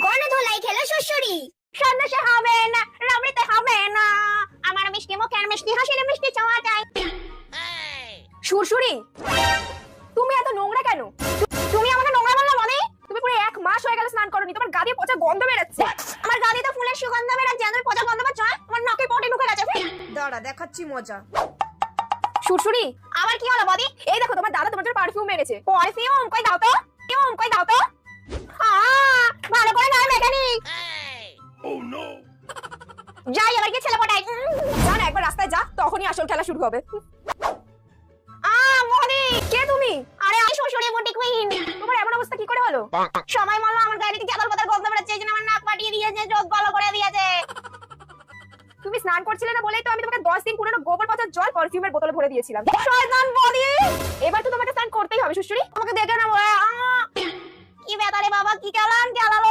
গণধোলাই খেলো শ্বশুরি। সন্দেশে হবে না, রাবড়িতে হবে না, আমার মিষ্টি মুখের মিষ্টি হাসির মিষ্টি চাওয়া চাই। সুরসুরি, তুমি এত নোংরা কেন? তুমি আমাকে নোংরা বললে মানে? তুমি পুরো 1 মাস হয়ে গেল স্নান করোনি, তোমার গা দিয়ে পচা গন্ধ বেরোচ্ছে। আমার গা দিয়ে তো ফুলের সুগন্ধ বেরোচ্ছে, আমার পচা গন্ধ পাচ্ছ? আমার নাকে পটি ঢুকে গেছে। দাঁড়া দেখাচ্ছি মজা। সুরসুরি, আবার কি হলো বদি? এই দেখো তোমার দাদা তোমার জন্য পারফিউম এনেছে। পারফিউম কই দাও তো, পারফিউম কই দাও তো। ভালো করে না মেকানিক। যাই এবার কি ছেলে পটাই। যা না, একবার রাস্তায় যা, তখনই আসল খেলা শুরু হবে। বদি কে তুমি? আরে আমি শ্বশুরি বুটি কুইন। তোমার এমন অবস্থা কি করে হলো? সময় মল্ল আমার গাড়ি থেকে চাদর পাতার গন্ধ বেরোচ্ছে, এই জন্য আমার নাক পাঠিয়ে দিয়েছে, চোখ ভালো করে দিয়েছে। তুমি স্নান করছিলে না বলেই তো আমি তোমাকে 10 দিন পুরনো গোবর পচা জল পারফিউমের বোতলে ভরে দিয়েছিলাম। শয়তান বদি, এবার তো তোমাকে স্নান করতেই হবে সুরসুরি। আমাকে দেখে না কি ব্যাপারে বাবা, কি কেলান কেলালো।